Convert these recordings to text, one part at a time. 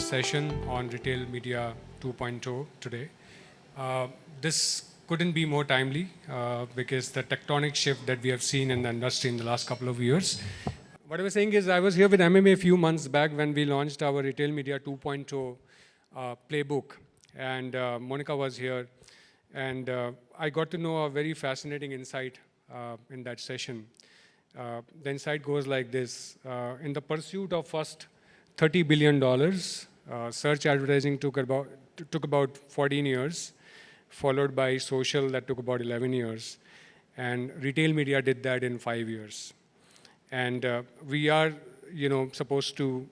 session on Retail Media 2.0 today. This couldn't be more timely because the tectonic shift that we have seen in the industry in the last couple of years. What I was saying is I was here with MMA a few months back when we launched our Retail Media 2.0 playbook, and Monica was here, and I got to know a very fascinating insight in that session. The insight goes like this. In the pursuit of first $30 billion, search advertising took about 14 years, followed by social that took about 11 years, and retail media did that in 5 years. And we are, supposed to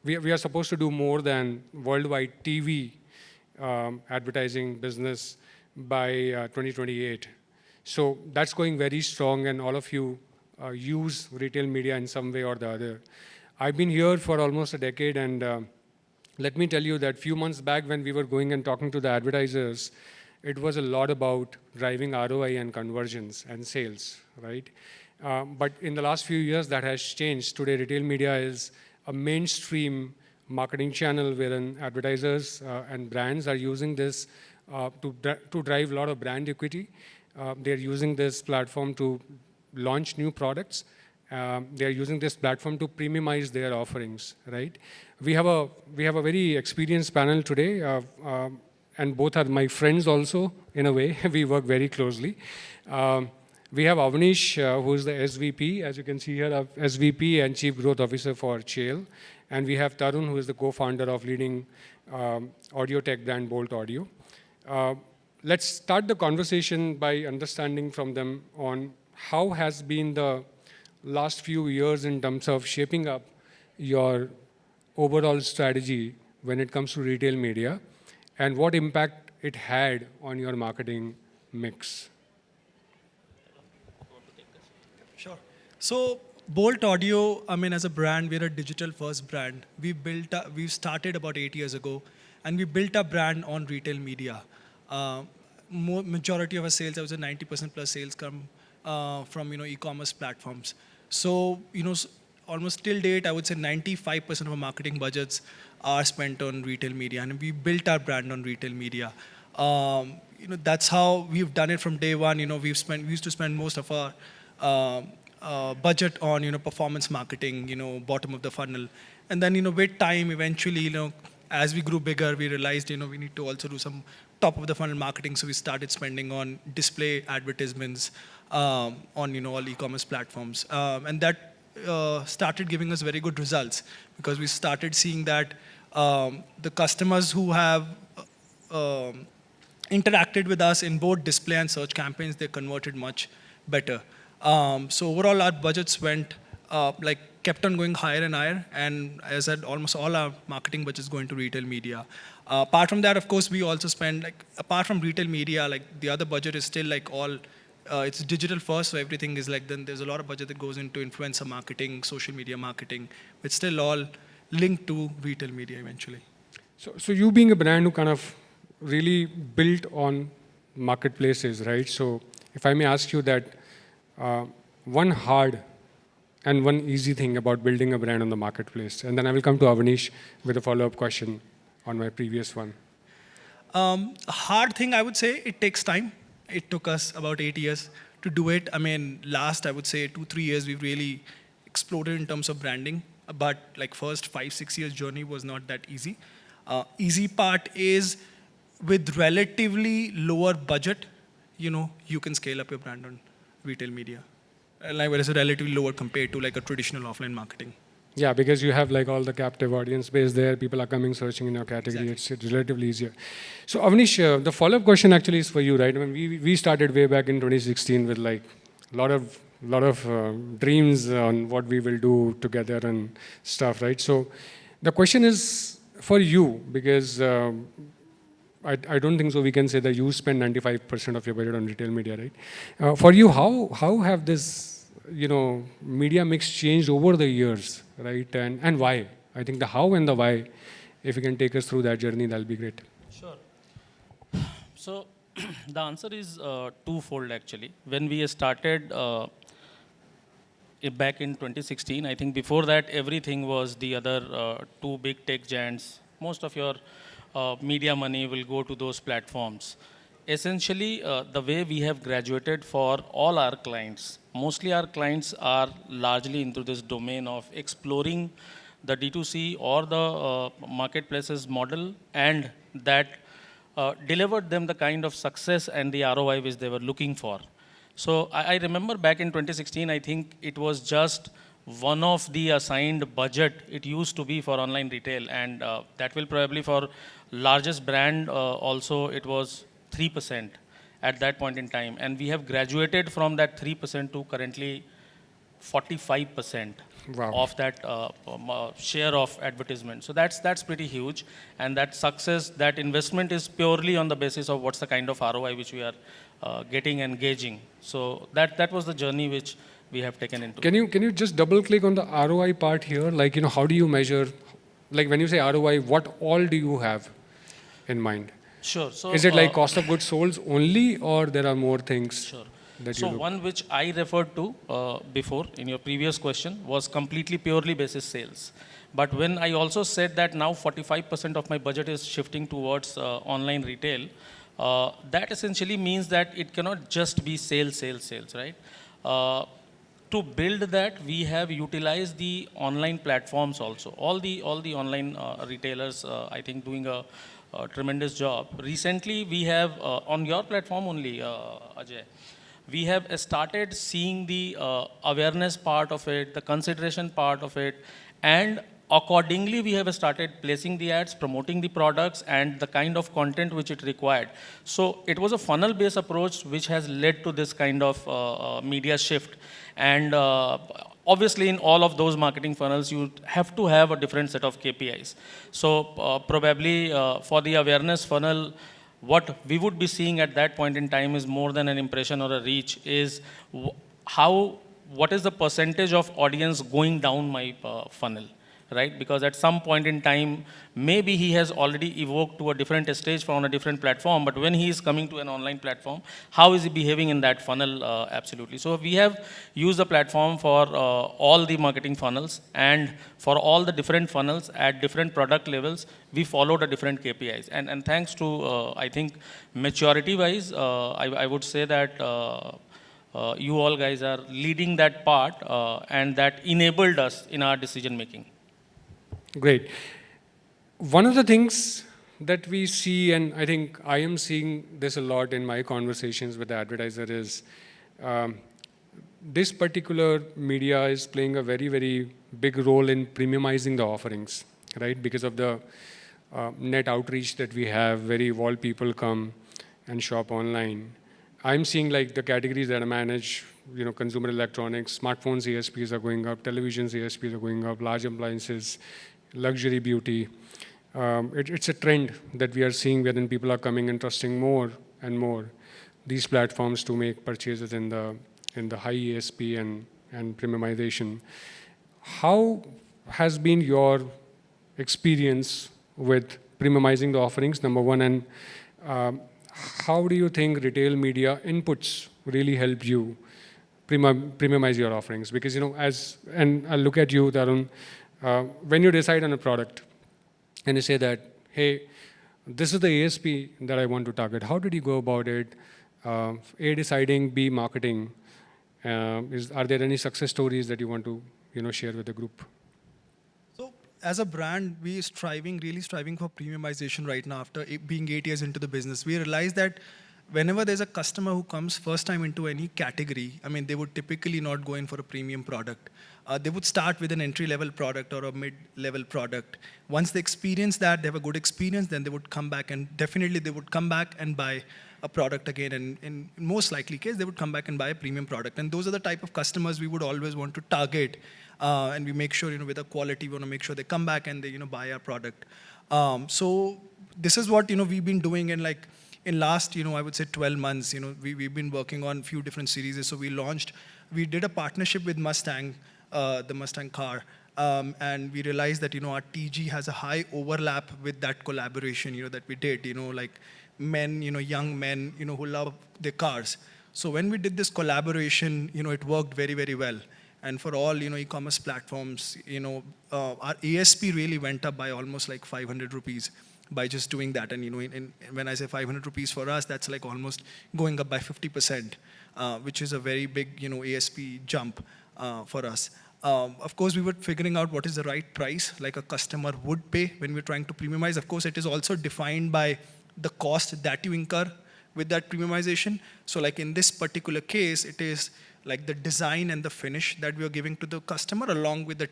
we are supposed to do more than worldwide TV advertising business by 2028. So that's going very strong, and all of you use retail media in some way or the other. I've been here for almost a decade, and let me tell you that few months back when we were going and talking to the advertisers, it was a lot about driving ROI and conversions and sales, right? But in the last few years, that has changed. Today, retail media is a mainstream marketing channel wherein advertisers and brands are using this to drive a lot of brand equity. They're using this platform to launch new products. They're using this platform to premiumize their offerings, right? We have a very experienced panel today, and both are my friends also, in a way. We work very closely. We have Avnish, who is the SVP, as you can see here, SVP and Chief Growth Officer for Chael. And we have Tarun, who is the co-founder of leading audio tech brand Bolt Audio. Let's start the conversation by understanding from them on how has been the last few years in terms of shaping up your overall strategy when it comes to retail media, and what impact it had on your marketing mix. Sure. So Bolt Audio, as a brand, we're a digital-first brand. We've started about 8 years ago, and we built a brand on retail media. Majority of our sales, I would say 90% plus sales come from e-commerce platforms. So almost till date, I would say 95% of our marketing budgets are spent on retail media, and we built our brand on retail media. That's how we've done it from day one. We used to spend most of our budget on performance marketing, bottom of the funnel, and then with time, eventually, as we grew bigger, we realized we need to also do some top of the funnel marketing. So we started spending on display advertisements on all e-commerce platforms, and that started giving us very good results, because we started seeing that the customers who have interacted with us in both display and search campaigns, they converted much better. So overall, our budgets kept on going higher and higher, and as I said, almost all our marketing budgets go into retail media. Apart from that, of course, we also spend, apart from retail media, the other budget is still all it's digital first, so everything is then there's a lot of budget that goes into influencer marketing, social media marketing. It's still all linked to retail media eventually. So you being a brand who kind of really built on marketplaces, right? So if I may ask you that, one hard and one easy thing about building a brand on the marketplace, and then I will come to Avnish with a follow-up question on my previous one. A hard thing, I would say, it takes time. It took us about 8 years to do it. Last, I would say 2-3 years, we've really exploded in terms of branding. But first 5-6 years journey was not that easy. Easy part is with relatively lower budget, you can scale up your brand on retail media. Whereas relatively lower compared to a traditional offline marketing. Yeah, because you have all the captive audience base there. People are coming searching in your category. Exactly. It's relatively easier. So Avnish, the follow-up question actually is for you, right? We started way back in 2016 with a lot of dreams on what we will do together and stuff, right? So the question is for you, because I don't think so we can say that you spend 95% of your budget on retail media, right? For you, how have this media mix changed over the years, right? And why? I think the how and the why, if you can take us through that journey, that'll be great. Sure. So the answer is twofold actually. When we started back in 2016. I think before that, everything was the other two big tech giants. Most of your media money will go to those platforms. Essentially, the way we have graduated for all our clients, mostly our clients are largely into this domain of exploring the D2C or the marketplaces model, and that delivered them the kind of success and the ROI which they were looking for. So I remember back in 2016, I think it was just one of the assigned budget it used to be for online retail, and that will probably for largest brand also it was 3% at that point in time, and we have graduated from that 3% to currently 45% Wow. of that share of advertisement. So that's pretty huge, and that success, that investment is purely on the basis of what's the kind of ROI which we are getting and gauging. So that was the journey which we have taken into. Can you just double click on the ROI part here? Like, you know, how do you measure, like when you say ROI, what all do you have in mind? Sure. So Is it like cost of goods sold only, or there are more things Sure. that So you look? one which I referred to before in your previous question was completely purely basis sales. But when I also said that now 45% of my budget is shifting towards online retail, that essentially means that it cannot just be sales, right? To build that, we have utilized the online platforms also. All the online retailers, I think, doing a tremendous job. Recently, we have on your platform only, Ajay, we have started seeing the awareness part of it, the consideration part of it, and accordingly we have started placing the ads, promoting the products and the kind of content which it required. So it was a funnel based approach which has led to this kind of media shift. And obviously in all of those marketing funnels you have to have a different set of KPIs. So probably for the awareness funnel, what we would be seeing at that point in time is more than an impression or a reach, is what is the percentage of audience going down my funnel, right? Because at some point in time, maybe he has already evoked to a different stage from a different platform, but when he is coming to an online platform, how is he behaving in that funnel? Absolutely. So we have used the platform for all the marketing funnels, and for all the different funnels at different product levels, we followed a different KPIs. And thanks to, I think, maturity-wise, I would say that you all guys are leading that part, and that enabled us in our decision-making. Great. One of the things that we see, and I think I am seeing this a lot in my conversations with the advertiser, is this particular media is playing a very, very big role in premiumizing the offerings, right? Because of the net outreach that we have, where all people come and shop online. I'm seeing like the categories that I manage, you know, consumer electronics, smartphones ASPs are going up, televisions ASPs are going up, large appliances, luxury beauty. It's a trend that we are seeing, wherein people are coming and trusting more and more these platforms to make purchases in the high ASP and premiumization. How has been your experience with premiumizing the offerings, number one, and how do you think retail media inputs really help you premiumize your offerings? Because, you know, and I'll look at you, Tarun, when you decide on a product and you say that, hey, this is the ASP that I want to target, how did you go about it? A, deciding, B, marketing. Are there any success stories that you want to, you know, share with the group? So as a brand, we really striving for premiumization right now after being 8 years into the business. We realize that whenever there's a customer who comes first time into any category, I mean, they would typically not go in for a premium product. They would start with an entry-level product or a mid-level product. Once they experience that, they have a good experience, then they would come back, and definitely they would come back and buy a product again, and in most likely case, they would come back and buy a premium product. And those are the type of customers we would always want to target, and we make sure, you know, with the quality, we want to make sure they come back and they, you know, buy our product. So this is what, you know, we've been doing, and like in last, you know, I would say 12 months, you know, we've been working on a few different series. So we did a partnership with Mustang, the Mustang car, and we realized that, you know, our TG has a high overlap with that collaboration, you know, that we did, you know, like men, you know, young men, you know, who love their cars. So when we did this collaboration, you know, it worked very, very well. And for all, e-commerce platforms, our ASP really went up by almost like 500 rupees by just doing that. And, when I say 500 rupees for us, that's like almost going up by 50%, which is a very big, ASP jump for us. Of course, we were figuring out what is the right price like a customer would pay when we're trying to premiumize. Of course, it is also defined by the cost that you incur with that premiumization. So like in this particular case, it is like the design and the finish that we are giving to the customer along with the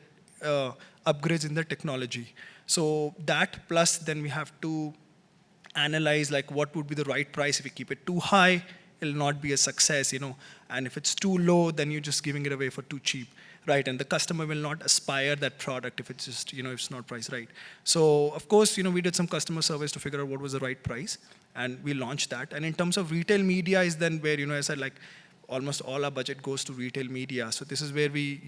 upgrades in the technology. So that plus then we have to analyze like what would be the right price. If we keep it too high, it'll not be a success, and if it's too low, then you're just giving it away for too cheap, right? And the customer will not aspire that product if it's just, if it's not priced right. So of course, we did some customer surveys to figure out what was the right price, and we launched that. And in terms of retail media is then where, I said like almost all our budget goes to retail media. So this is where we,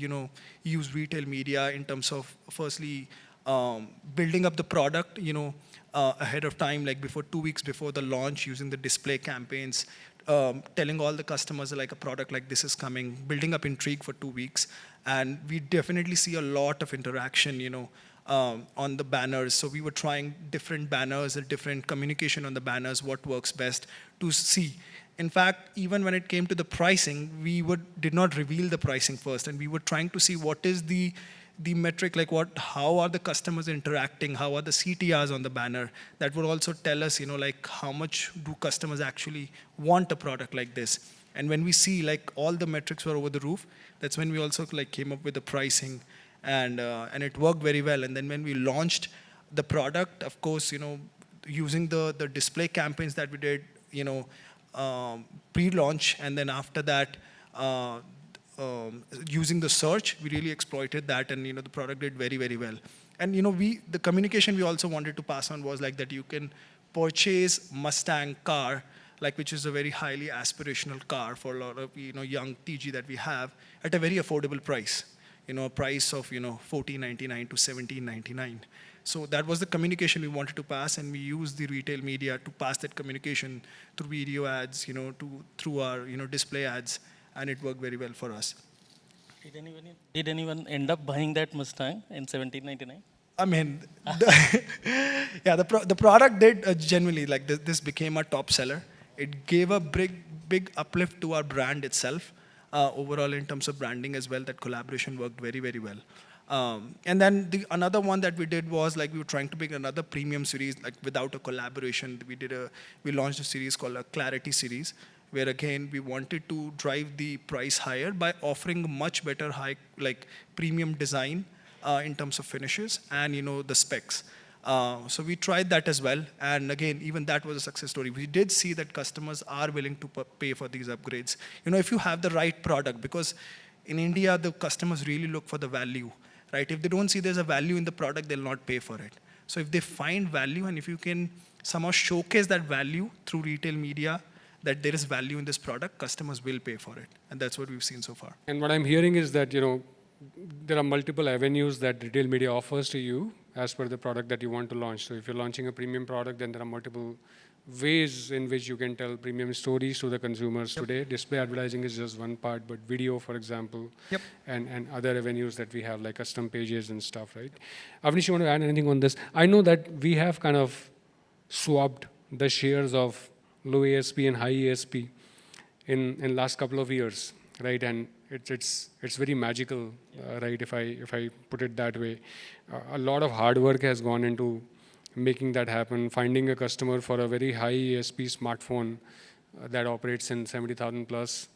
use retail media in terms of firstly, building up the product, ahead of time, like before 2 weeks before the launch, using the display campaigns, telling all the customers like a product like this is coming, building up intrigue for 2 weeks. And we definitely see a lot of interaction, on the banners. So we were trying different banners and different communication on the banners, what works best to see. In fact, even when it came to the pricing, we did not reveal the pricing first, and we were trying to see what is the metric, like how are the customers interacting, how are the CTRs on the banner. That would also tell us, like how much do customers actually want a product like this. And when we see like all the metrics were over the roof, that's when we also like came up with the pricing, and it worked very well. And then when we launched the product, of course, using the display campaigns that we did, pre-launch, and then after that, using the search, we really exploited that, and the product did very, very well. And the communication we also wanted to pass on was like that you can purchase Mustang car, like which is a very highly aspirational car for a lot of young TG that we have, at a very affordable price. A price of $14.99 to $17.99. So that was the communication we wanted to pass, and we used the retail media to pass that communication through video ads, through our display ads, and it worked very well for us. Did anyone end up buying that Mustang in 1799? I mean, the product did genuinely, like this became a top seller. It gave a big uplift to our brand itself, overall in terms of branding as well. That collaboration worked very, very well. And then another one that we did was like we were trying to make another premium series, like without a collaboration. We launched a series called a Clarity series, where again we wanted to drive the price higher by offering much better premium design in terms of finishes and the specs. So we tried that as well, and again even that was a success story. We did see that customers are willing to pay for these upgrades. If you have the right product, because in India the customers really look for the value, right? If they don't see there's a value in the product, they'll not pay for it. So if they find value, and if you can somehow showcase that value through retail media, that there is value in this product, customers will pay for it. And that's what we've seen so far. And what I'm hearing is that, there are multiple avenues that retail media offers to you as per the product that you want to launch. So if you're launching a premium product, then there are multiple ways in which you can tell premium stories to the consumers today. Display advertising is just one part, but video, for example, and other avenues that we have, like custom pages and stuff, right? Avnish, you want to add anything on this? I know that we have kind of swapped the shares of low ASP and high ASP in last couple of years, right? And it's very magical, right? If I put it that way, a lot of hard work has gone into making that happen. Finding a customer for a very high ASP smartphone that operates in 70,000 plus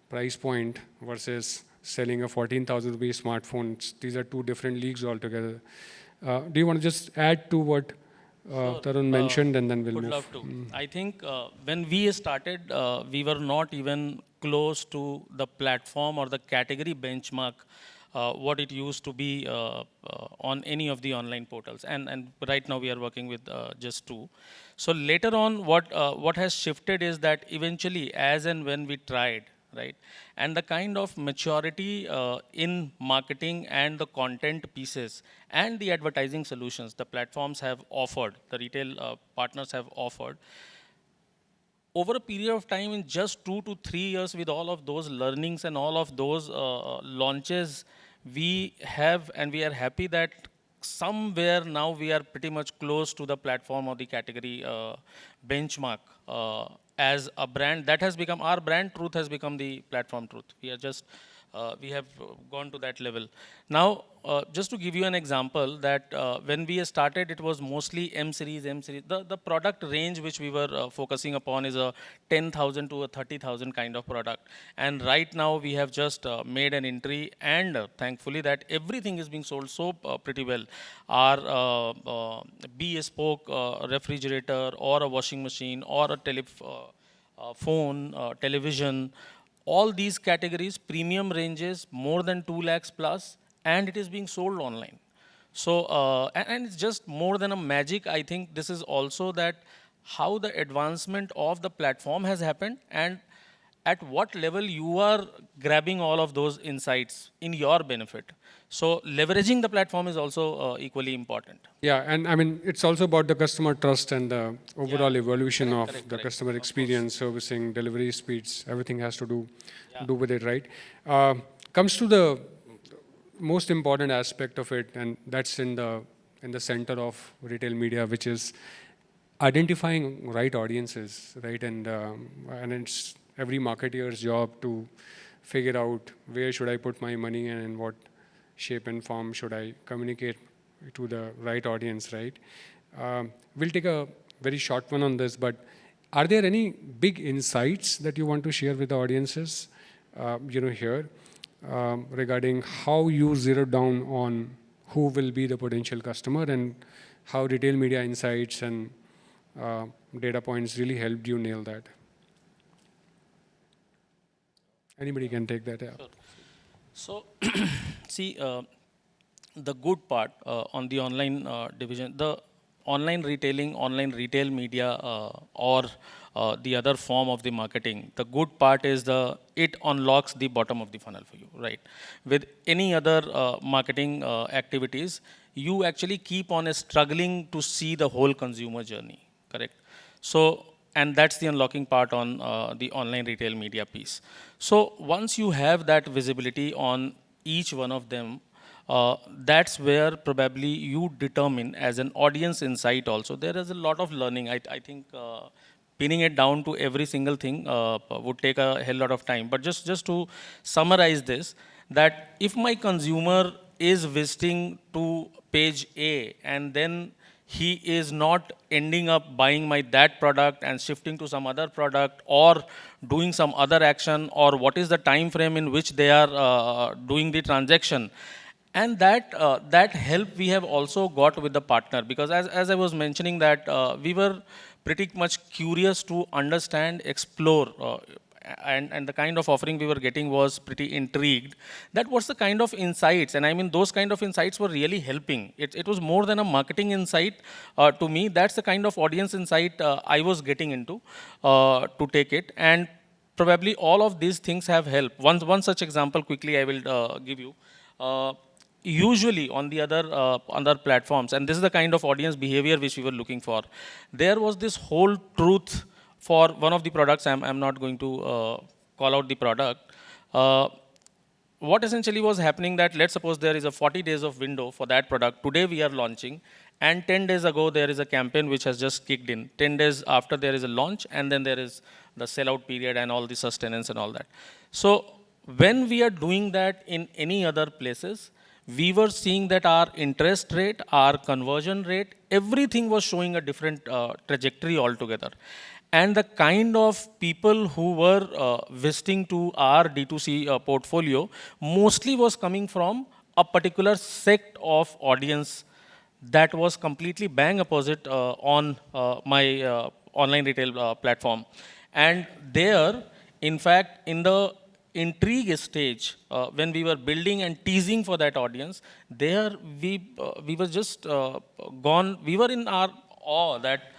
price point versus selling a 14,000 rupee smartphone. These are two different leagues altogether. Do you want to just add to what Tarun mentioned, and then we'll move? Would love to. I think when we started, we were not even close to the platform or the category benchmark, what it used to be on any of the online portals. And right now we are working with just two. So later on, what has shifted is that eventually, as and when we tried, right, and the kind of maturity in marketing and the content pieces and the advertising solutions the platforms have offered, the retail partners have offered, over a period of time, in just 2 to 3 years, with all of those learnings and all of those launches, we have, and we are happy that somewhere now we are pretty much close to the platform or the category benchmark as a brand that has become, our brand truth has become the platform truth. We are just we have gone to that level. Now, just to give you an example, that when we started, it was mostly M series, M series. The product range which we were focusing upon is a 10,000 to a 30,000 kind of product. And right now, we have just made an entry, and thankfully that everything is being sold so pretty well. Our bespoke refrigerator or a washing machine or a phone, television, all these categories, premium ranges, more than 2 lakhs plus, and it is being sold online. So, and it's just more than a magic. I think this is also that how the advancement of the platform has happened, and at what level you are grabbing all of those insights in your benefit. So leveraging the platform is also equally important. Yeah, and I mean, it's also about the customer trust and the overall evolution of the customer experience, servicing, delivery speeds, everything has to do with it, right? Comes to the most important aspect of it, and that's in the center of retail media, which is identifying right audiences, right? And it's every marketeer's job to figure out where should I put my money and in what shape and form should I communicate to the right audience, right? We'll take a very short one on this, but are there any big insights that you want to share with the audiences, here, regarding how you zeroed down on who will be the potential customer and how retail media insights and data points really helped you nail that? Anybody can take that. Yeah. Sure. So, see, the good part on the online division, the online retailing, online retail media, or the other form of the marketing, the good part is it unlocks the bottom of the funnel for you, right? With any other marketing activities, you actually keep on struggling to see the whole consumer journey, correct? So, and that's the unlocking part on the online retail media piece. So once you have that visibility on each one of them, that's where probably you determine as an audience insight also. There is a lot of learning. I think pinning it down to every single thing would take a hell lot of time. But just to summarize this, that if my consumer is visiting to page A and then he is not ending up buying that product and shifting to some other product or doing some other action, or what is the time frame in which they are doing the transaction. And that help we have also got with the partner, because as I was mentioning that we were pretty much curious to understand, explore, and the kind of offering we were getting was pretty intrigued. That was the kind of insights, and I mean those kind of insights were really helping. It was more than a marketing insight to me. That's the kind of audience insight I was getting into to take it, and probably all of these things have helped. One such example quickly I will give you. Usually on the other platforms, and this is the kind of audience behavior which we were looking for, there was this whole truth for one of the products. I'm not going to call out the product. What essentially was happening, that let's suppose there is a 40 days of window for that product. Today we are launching, and 10 days ago there is a campaign which has just kicked in. 10 days after there is a launch, and then there is the sellout period and all the sustenance and all that. So when we are doing that in any other places, we were seeing that our interest rate, our conversion rate, everything was showing a different trajectory altogether. And the kind of people who were visiting to our D2C portfolio mostly was coming from a particular sect of audience that was completely bang opposite on my online retail platform. And there, in fact, in the intrigue stage, when we were building and teasing for that audience, there we were just gone. We were in our awe that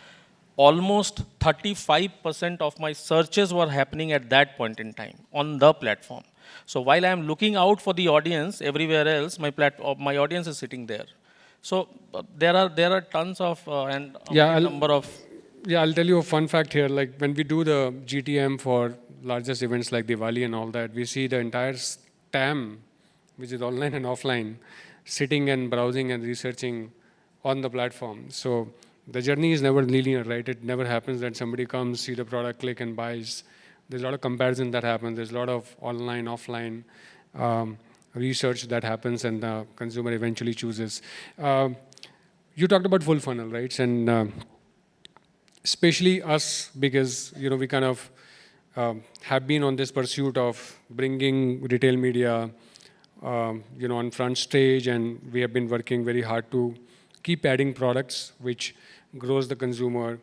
almost 35% of my searches were happening at that point in time on the platform. So while I am looking out for the audience everywhere else, my audience is sitting there. So there are tons of and Yeah, number of. Yeah, I'll tell you a fun fact here. Like when we do the GTM for largest events like Diwali and all that, we see the entire TAM, which is online and offline, sitting and browsing and researching on the platform. So the journey is never linear, right? It never happens that somebody comes, see the product, click and buys. There's a lot of comparison that happens. There's a lot of online, offline research that happens, and the consumer eventually chooses. You talked about full funnel, right? And especially us, because we kind of have been on this pursuit of bringing retail media on front stage, and we have been working very hard to keep adding products which grows the consumer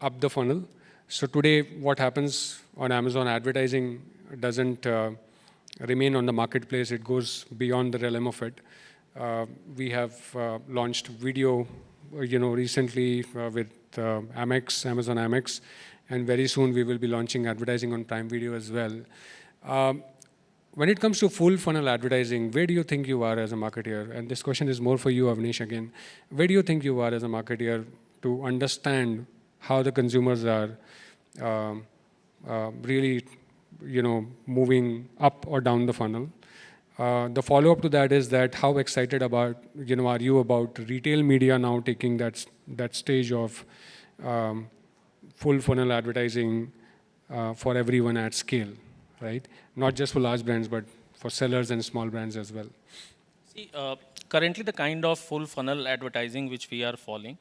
up the funnel. So today what happens on Amazon advertising doesn't remain on the marketplace, it goes beyond the realm of it. We have launched video recently with Amex, Amazon Amex, and very soon we will be launching advertising on Prime Video as well. When it comes to full funnel advertising, where do you think you are as a marketer? And this question is more for you, Avnish, again. Where do you think you are as a marketer to understand how the consumers are really, moving up or down the funnel? The follow-up to that is that how excited are you about retail media now taking that stage of full funnel advertising for everyone at scale, right? Not just for large brands, but for sellers and small brands as well. See, currently the kind of full funnel advertising which we are following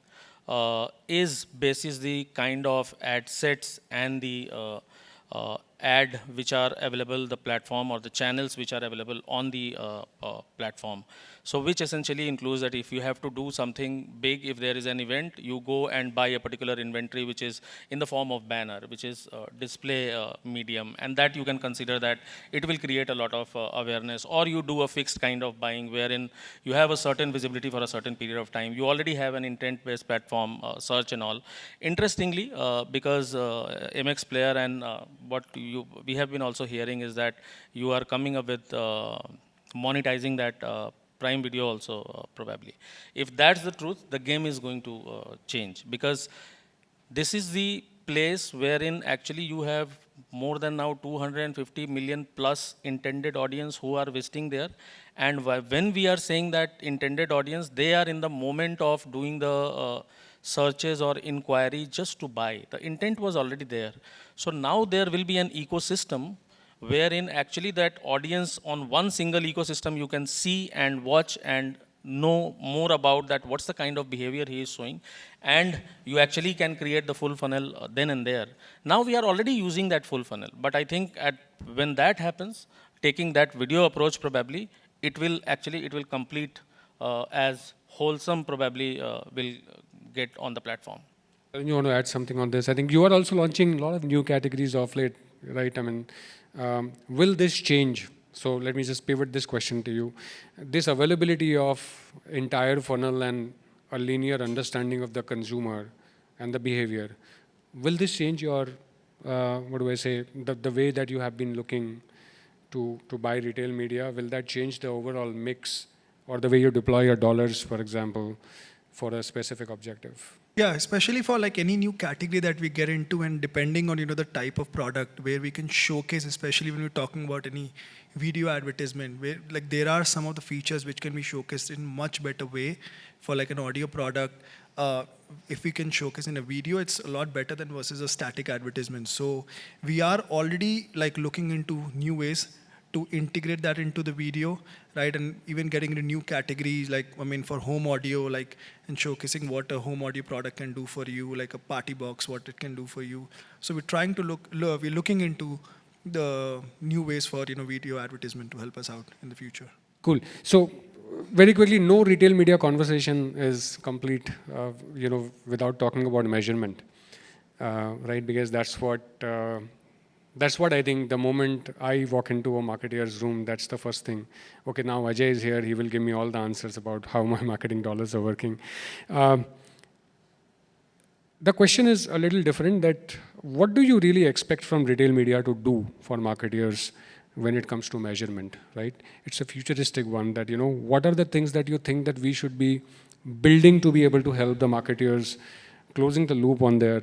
is basis the kind of ad sets and the ad which are available, the platform or the channels which are available on the platform. So which essentially includes that if you have to do something big, if there is an event, you go and buy a particular inventory which is in the form of banner, which is display medium, and that you can consider that it will create a lot of awareness. Or you do a fixed kind of buying wherein you have a certain visibility for a certain period of time. You already have an intent-based platform, search and all. Interestingly, because MX Player and we have been also hearing is that you are coming up with monetizing that Prime Video also probably. If that's the truth, the game is going to change, because this is the place wherein actually you have more than now 250 million plus intended audience who are visiting there. And when we are saying that intended audience, they are in the moment of doing the searches or inquiry just to buy. The intent was already there. So now there will be an ecosystem wherein actually that audience on one single ecosystem you can see and watch and know more about that what's the kind of behavior he is showing, and you actually can create the full funnel then and there. Now we are already using that full funnel, but I think when that happens, taking that video approach probably, it will complete as wholesome probably will get on the platform. You want to add something on this? I think you are also launching a lot of new categories of late, right? I mean, will this change? So let me just pivot this question to you. This availability of entire funnel and a linear understanding of the consumer and the behavior, will this change your, the way that you have been looking to buy retail media? Will that change the overall mix or the way you deploy your dollars, for example, for a specific objective? Yeah, especially for like any new category that we get into, and depending on the type of product where we can showcase, especially when we're talking about any video advertisement, where like there are some of the features which can be showcased in much better way. For like an audio product, if we can showcase in a video, it's a lot better than versus a static advertisement. So we are already like looking into new ways to integrate that into the video, right? And even getting into new categories, like, I mean, for home audio, like, and showcasing what a home audio product can do for you, like a party box, what it can do for you. So we're trying to we're looking into the new ways for, video advertisement to help us out in the future. Cool. So very quickly, no retail media conversation is complete, without talking about measurement, right? Because that's what I think the moment I walk into a marketer's room, that's the first thing. Okay, now Ajay is here. He will give me all the answers about how my marketing dollars are working. The question is a little different, that what do you really expect from retail media to do for marketers when it comes to measurement, right? It's a futuristic one that, what are the things that you think that we should be building to be able to help the marketers closing the loop on their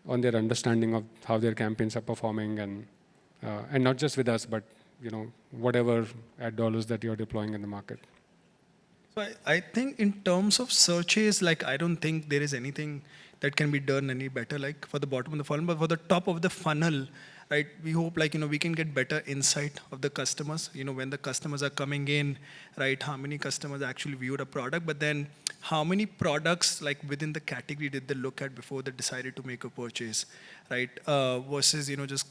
on their understanding of how their campaigns are performing, and not just with us, but whatever ad dollars that you're deploying in the market. So I think in terms of searches, like I don't think there is anything that can be done any better, like for the bottom of the funnel, but for the top of the funnel, right? We hope like, we can get better insight of the customers, when the customers are coming in, right? How many customers actually viewed a product, but then how many products like within the category did they look at before they decided to make a purchase, right? Versus, just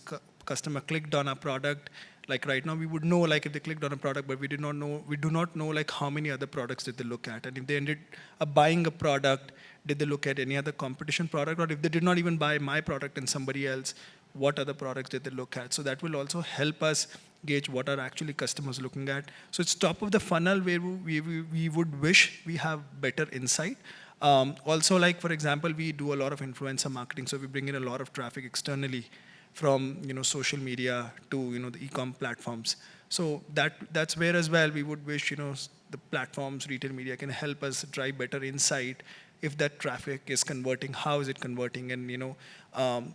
customer clicked on a product. Like right now we would know like if they clicked on a product, but we do not know like how many other products did they look at. And if they ended up buying a product, did they look at any other competition product? Or if they did not even buy my product and somebody else, what other products did they look at? So that will also help us gauge what are actually customers looking at. So it's top of the funnel where we would wish we have better insight. Also, like for example, we do a lot of influencer marketing. So we bring in a lot of traffic externally from social media to the e-com platforms. So that's where as well we would wish the platforms, retail media can help us drive better insight. If that traffic is converting, how is it converting, and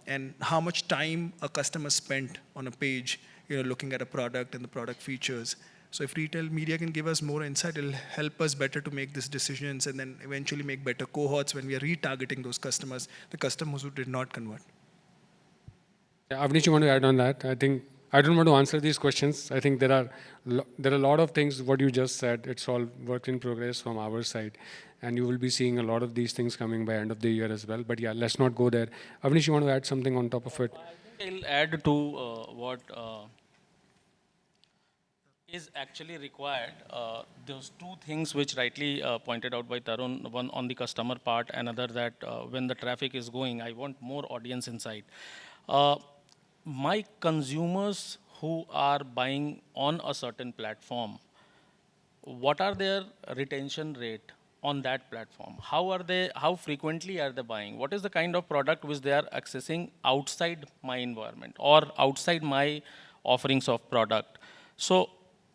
and how much time a customer spent on a page, looking at a product and the product features. So if retail media can give us more insight, it'll help us better to make these decisions and then eventually make better cohorts when we are retargeting those customers, the customers who did not convert. Yeah, Avnish, you want to add on that? I think I don't want to answer these questions. I think there are a lot of things, what you just said, it's all work in progress from our side. And you will be seeing a lot of these things coming by end of the year as well. But yeah, let's not go there. Avnish, you want to add something on top of it? I think I'll add to what is actually required. Those two things which rightly pointed out by Tarun, one on the customer part, another that when the traffic is going, I want more audience insight. My consumers who are buying on a certain platform, what are their retention rate on that platform? How frequently are they buying? What is the kind of product which they are accessing outside my environment or outside my offerings of product? So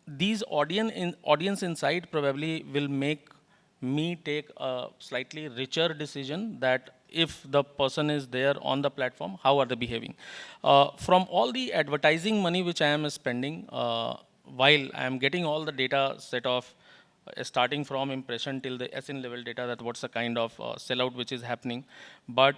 these audience insight probably will make me take a slightly richer decision that if the person is there on the platform, how are they behaving? From all the advertising money which I am spending, while I am getting all the data set of starting from impression till the SN level data, that what's the kind of sellout which is happening, but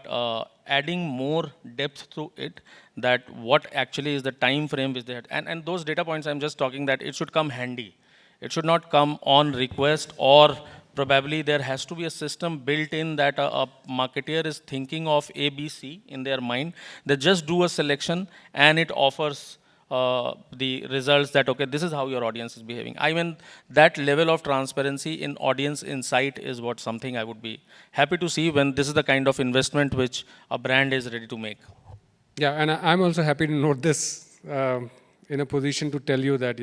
adding more depth to it, that what actually is the time frame which they had. And those data points I'm just talking that it should come handy. It should not come on request, or probably there has to be a system built in that a marketer is thinking of ABC in their mind. They just do a selection and it offers the results that, okay, this is how your audience is behaving. I mean, that level of transparency in audience insight is what something I would be happy to see when this is the kind of investment which a brand is ready to make. Yeah, and I'm also happy to note this in a position to tell you that,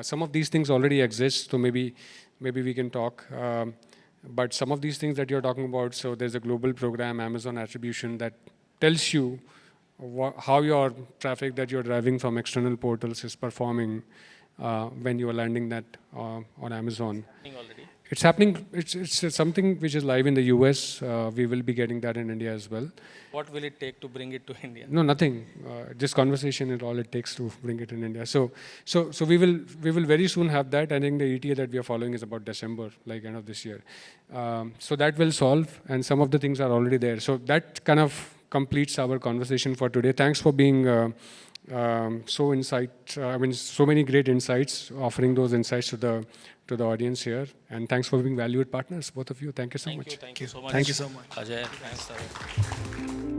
some of these things already exist, so maybe we can talk. But some of these things that you're talking about, so there's a global program, Amazon Attribution, that tells you how your traffic that you're driving from external portals is performing when you are landing that on Amazon. Already. It's happening. It's something which is live in the US. We will be getting that in India as well. What will it take to bring it to India? No, nothing. This conversation is all it takes to bring it in India. So we will very soon have that. I think the ETA that we are following is about December, like end of this year. So that will solve, and some of the things are already there. So that kind of completes our conversation for today. Thanks for being so many great insights, offering those insights to the audience here. And thanks for being valued partners, both of you. Thank you so much. Thank you so much. Thank you so much. Ajay, thanks, Tarun.